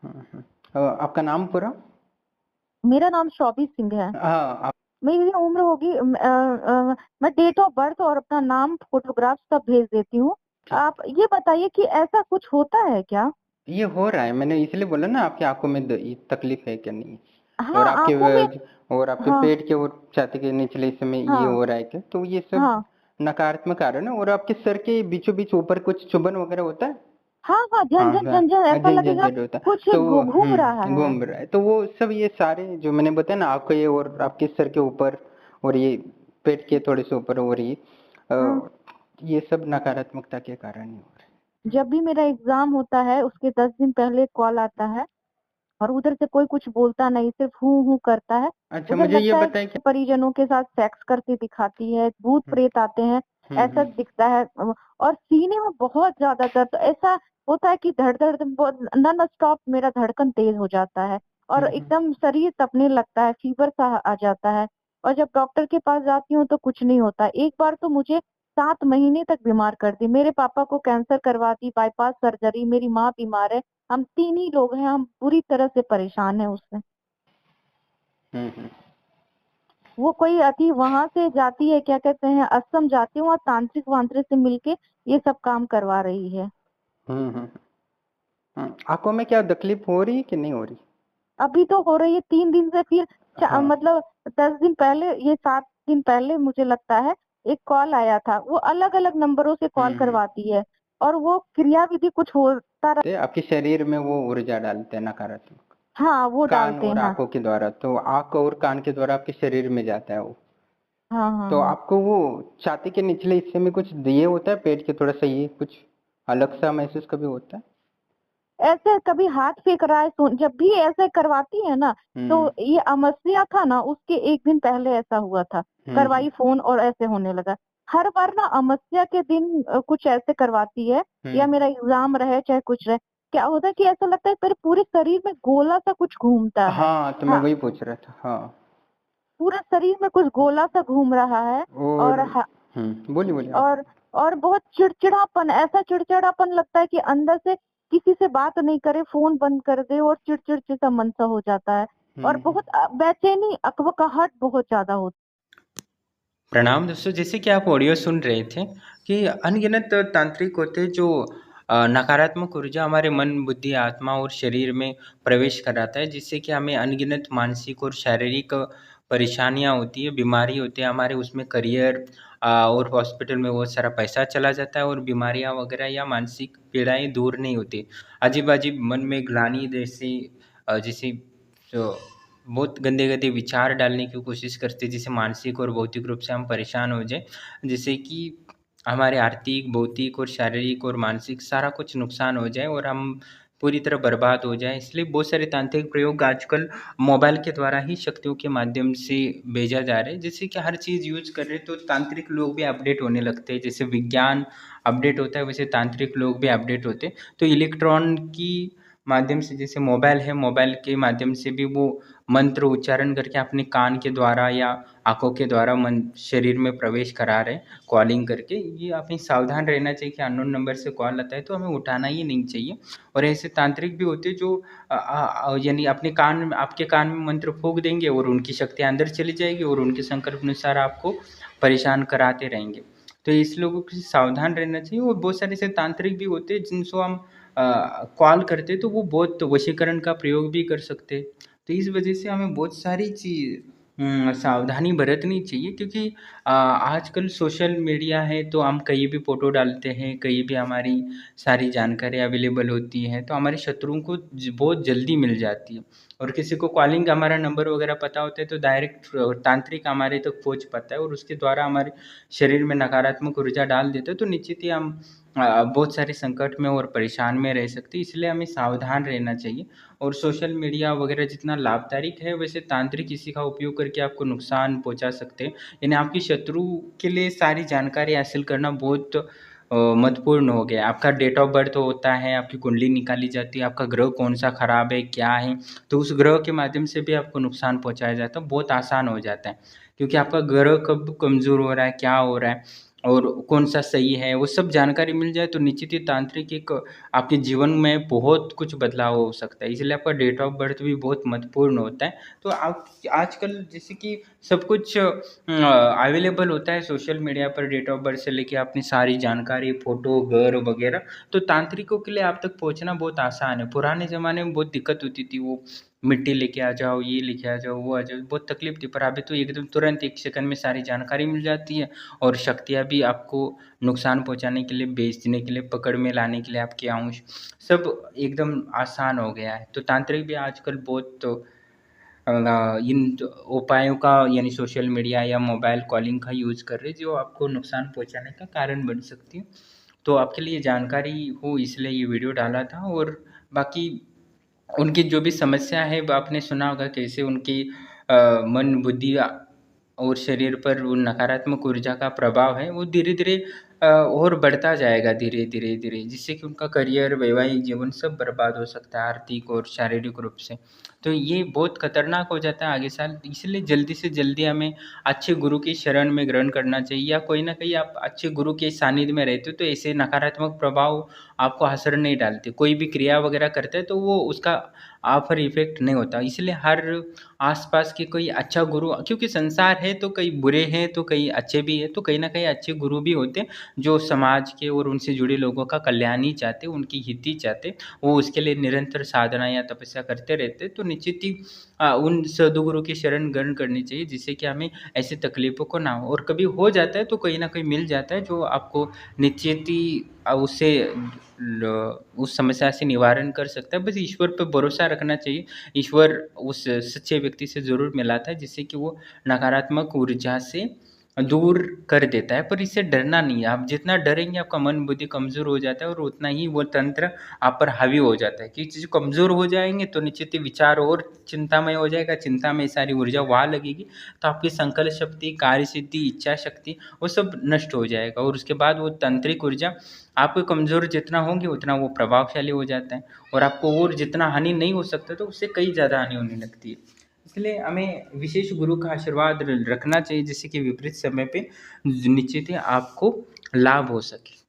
आपका नाम पूरा? मेरा नाम शोभी सिंह है। हाँ, आप मेरी उम्र होगी मैं डेट ऑफ बर्थ और अपना नाम फोटोग्राफ सब भेज देती हूँ। ठीक। आप ये बताइए कि ऐसा कुछ होता है क्या? ये हो रहा है, मैंने इसलिए बोला ना आपकी आँखों में ये तकलीफ़ है क्या नहीं? और हाँ, आपके आंखों में। और आपके हाँ, पेट के और छाती के निचले हिस्से में ये हाँ, हो रहा है क्या? तो ये सब हाँ, नकारात्मक कारण है। और आपके सर के बीचों-बीच ऊपर कुछ चुभन वगैरह होता है? हाँ, हाँ, हाँ, झन-झन, हाँ। झन-झन ऐसा लगेगा झंझट होता है। कुछ तो घूम रहा है। घूम रहा है। तो वो सब ये सारे जो मैंने बताया ना आँखें और आपके सर के ऊपर और ये पेट के थोड़े से ऊपर हो रही हाँ, ये सब नकारात्मकता के कारण ही हो रहा है। जब भी मेरा एग्जाम होता है उसके 10 दिन पहले कॉल आता है और उधर से कोई कुछ बोलता नहीं, सिर्फ हूँ हूँ करता है। अच्छा, उधर मुझे ये लगता है बताइए कि परिजनों के साथ सेक्स करती दिखाती है, भूत हुँ, प्रेत आते हैं, हुँ, ऐसा हुँ, दिखता है। और सीने में बहुत ज्यादा दर्द, ऐसा होता है कि धड़ धड़ नॉन स्टॉप मेरा धड़कन तेज हो जाता है और हुँ, हुँ, एकदम शरीर तपने लगता है, फीवर सा आ जाता है। और जब डॉक्टर के पास जाती हूँ तो कुछ नहीं होता। एक बार तो मुझे 7 महीने तक बीमार कर दी। मेरे पापा को कैंसर करवा दी, बाईपास सर्जरी, मेरी माँ बीमार है। हम 3 ही लोग हैं, हम पूरी तरह से परेशान हैं उससे। हुँ, हुँ, वो कोई अति वहां से जाती है, क्या कहते हैं, असम जाती है, वहाँ तांत्रिक वांत्रिक से मिलके ये सब काम करवा रही है। हुँ, हुँ, हुँ। आँखों में क्या तकलीफ़ हो रही है कि नहीं हो रही? अभी तो हो रही है 3 दिन से। फिर हाँ, मतलब 10 दिन पहले, ये 7 दिन पहले मुझे लगता है एक कॉल आया था। वो अलग अलग नंबरों से कॉल हुँ, हुँ। करवाती है और वो क्रियाविधि कुछ होता ते आपके शरीर में वो ऊर्जा डालते हैं नकारात्मक, हाँ, वो कान डालते और हैं। आँखों के द्वारा। तो आँख और कान के द्वारा आपके शरीर में जाता है वो। हाँ, हाँ, तो हाँ। आपको वो छाती के निचले हिस्से में कुछ दिए होता है, पेट के थोड़ा-सा ये कुछ अलग-सा महसूस कभी होता है? ऐसे कभी हाथ फेंक रहा है, जब भी ऐसे करवाती है ना, तो हुँ, ये अमावस्या था ना, उसके 1 दिन पहले ऐसा हुआ था। हुँ, हुँ, करवाई फोन और ऐसे होने लगा। हर बार ना अमावस्या के दिन कुछ ऐसे करवाती है, हुँ। या मेरा एग्जाम रहे चाहे कुछ रहे, क्या होता है कि ऐसा लगता है मेरे पूरे शरीर में गोला सा कुछ घूमता है। हाँ, तो मैं हाँ, वही पूछ रहा था। हाँ, पूरे शरीर में कुछ गोला सा घूम रहा है। और और बोलिए, बोलिए आप। और और बहुत चिड़चिड़ापन, ऐसा चिड़चिड़ापन लगता है कि अंदर से किसी से बात नहीं करे, फोन बंद कर दे और चिड़चिड़ सा मन सा हो जाता है। और हुँ, हुँ। बहुत बेचैनी, अकबकाहट बहुत ज्यादा होती प्रणाम दोस्तों, जैसे कि आप ऑडियो सुन रहे थे कि अनगिनत तांत्रिक होते हैं जो नकारात्मक ऊर्जा हमारे मन, बुद्धि, आत्मा और शरीर में प्रवेश कराता है, जिससे कि हमें अनगिनत मानसिक और शारीरिक परेशानियां होती है, बीमारी होती है हमारे, उसमें करियर और हॉस्पिटल में बहुत सारा पैसा चला जाता है और बीमारियां वगैरह या मानसिक पीड़ाएं दूर नहीं होती। अजीब अजीब मन में ग्लानि जैसी जैसी जो बहुत गंदे गंदे विचार डालने की कोशिश करते हैं, जिससे मानसिक और भौतिक रूप से हम परेशान हो जाए, जिससे कि हमारे आर्थिक, भौतिक और शारीरिक और मानसिक सारा कुछ नुकसान हो जाए और हम पूरी तरह बर्बाद हो जाए। इसलिए बहुत सारे तांत्रिक प्रयोग आजकल मोबाइल के द्वारा ही शक्तियों के माध्यम से भेजा जा रहा है, जिससे कि हर चीज़ यूज कर रहे हैं तो तांत्रिक लोग भी अपडेट होने लगते हैं। जैसे विज्ञान अपडेट होता है वैसे तांत्रिक लोग भी अपडेट होते हैं। तो इलेक्ट्रॉन की माध्यम से, जैसे मोबाइल है, मोबाइल के माध्यम से भी वो मंत्र उच्चारण करके अपने कान के द्वारा या आँखों के द्वारा मन शरीर में प्रवेश करा रहे हैं, कॉलिंग करके। ये हमें सावधान रहना चाहिए कि अननोन नंबर से कॉल आता है तो हमें उठाना ही नहीं चाहिए। और ऐसे तांत्रिक भी होते हैं जो यानी अपने कान में, आपके कान में मंत्र फूँक देंगे और उनकी शक्ति अंदर चली जाएगी और उनके संकल्प अनुसार आपको परेशान कराते रहेंगे। तो इस लोगों को सावधान रहना चाहिए। और बहुत सारे ऐसे तांत्रिक भी होते हैं जिनको हम कॉल करते हैं तो वो बहुत वशीकरण का प्रयोग भी कर सकते हैं। तो इस वजह से हमें बहुत सारी सावधानी बरतनी चाहिए, क्योंकि आजकल सोशल मीडिया है तो हम कहीं भी फ़ोटो डालते हैं, कहीं भी हमारी सारी जानकारी अवेलेबल होती है, तो हमारे शत्रुओं को बहुत जल्दी मिल जाती है। और किसी को कॉलिंग का हमारा नंबर वगैरह पता होता है तो डायरेक्ट तांत्रिक हमारे तक पहुंच पाता है और उसके द्वारा हमारे शरीर में नकारात्मक ऊर्जा डाल देते हैं, तो निश्चित ही हम बहुत सारे संकट में और परेशान में रह सकते हैं। इसलिए हमें सावधान रहना चाहिए। और सोशल मीडिया वगैरह जितना लाभदायक है, वैसे तांत्रिक इसी का उपयोग करके आपको नुकसान पहुंचा सकते हैं। यानी आपकी शत्रु के लिए सारी जानकारी हासिल करना बहुत महत्वपूर्ण हो गया। आपका डेट ऑफ बर्थ होता है, आपकी कुंडली निकाली जाती है, आपका ग्रह कौन सा खराब है, क्या है, तो उस ग्रह के माध्यम से भी आपको नुकसान पहुंचाया जाता है। बहुत आसान हो जाता है, क्योंकि आपका ग्रह कब कमज़ोर हो रहा है, क्या हो रहा है, और कौन सा सही है, वो सब जानकारी मिल जाए तो निश्चित ही तांत्रिक एक आपके जीवन में बहुत कुछ बदलाव हो सकता है। इसलिए आपका डेट ऑफ बर्थ भी बहुत महत्वपूर्ण होता है। तो आप आजकल जैसे कि सब कुछ अवेलेबल होता है सोशल मीडिया पर, डेट ऑफ बर्थ से लेके अपनी सारी जानकारी, फ़ोटो, घर वगैरह, तो तांत्रिकों के लिए आप तक पहुँचना बहुत आसान है। पुराने ज़माने में बहुत दिक्कत होती थी, वो मिट्टी लेके आ जाओ, ये लेके आ जाओ, वो आ जाओ, बहुत तकलीफ थी। पर अभी तो एकदम तुरंत 1 सेकंड में सारी जानकारी मिल जाती है और शक्तियाँ भी आपको नुकसान पहुँचाने के लिए, बेचने के लिए, पकड़ में लाने के लिए, आपके अंश सब एकदम आसान हो गया है। तो तांत्रिक भी आजकल बहुत इन उपायों का यानी सोशल मीडिया या मोबाइल कॉलिंग का यूज़ कर रहे हैं, जो आपको नुकसान पहुँचाने का कारण बन सकती है। तो आपके लिए जानकारी हो इसलिए ये वीडियो डाला था। और बाकी उनकी जो भी समस्या है वो आपने सुना होगा, कैसे उनकी मन, बुद्धि और शरीर पर वो नकारात्मक ऊर्जा का प्रभाव है, वो धीरे-धीरे और बढ़ता जाएगा धीरे-धीरे, जिससे कि उनका करियर, वैवाहिक जीवन सब बर्बाद हो सकता है आर्थिक और शारीरिक रूप से। तो ये बहुत खतरनाक हो जाता है आगे साल, इसलिए जल्दी से जल्दी हमें अच्छे गुरु की शरण में ग्रहण करना चाहिए, या कोई ना कहीं आप अच्छे गुरु के सानिध्य में रहते हो तो ऐसे नकारात्मक प्रभाव आपको असर नहीं डालते। कोई भी क्रिया वगैरह करते हैं तो वो उसका आप पर इफ़ेक्ट नहीं होता। इसलिए हर आस-पास के कोई अच्छा गुरु, क्योंकि संसार है तो कई बुरे हैं तो कई अच्छे भी हैं, तो कहीं न कहीं अच्छे गुरु भी होते हैं जो समाज के और उनसे जुड़े लोगों का कल्याण ही चाहते, उनकी हित ही चाहते। वो उसके लिए निरंतर साधना या तपस्या करते रहते। तो निश्चित ही उन सद्गुरु की शरण ग्रहण करनी चाहिए, जिससे कि हमें ऐसी तकलीफ़ों को ना हो। और कभी हो जाता है तो कहीं न कहीं मिल जाता है जो आपको निश्चित ही उससे उस समस्या से निवारण कर सकता है। बस ईश्वर पे भरोसा रखना चाहिए। ईश्वर उस सच्चे व्यक्ति से ज़रूर मिलाता है, जिससे कि वो नकारात्मक ऊर्जा से दूर कर देता है। पर इससे डरना नहीं है। आप जितना डरेंगे आपका मन, बुद्धि कमज़ोर हो जाता है और उतना ही वो तंत्र आप पर हावी हो जाता है। कि चीज़ कमज़ोर हो जाएँगे तो निश्चित ही विचार और चिंतामय हो जाएगा, चिंता में सारी ऊर्जा वहाँ लगेगी, तो आपकी संकल्प शक्ति, कार्यसिद्धि, इच्छा शक्ति वो सब नष्ट हो जाएगा। और उसके बाद वो तांत्रिक ऊर्जा आपके कमज़ोर जितना होंगे उतना वो प्रभावशाली हो जाता है, और आपको और जितना हानि नहीं हो सकता तो उससे कई ज़्यादा हानि होने लगती है। इसलिए हमें विशेष गुरु का आशीर्वाद रखना चाहिए, जिससे कि विपरीत समय पे निश्चित ही आपको लाभ हो सके।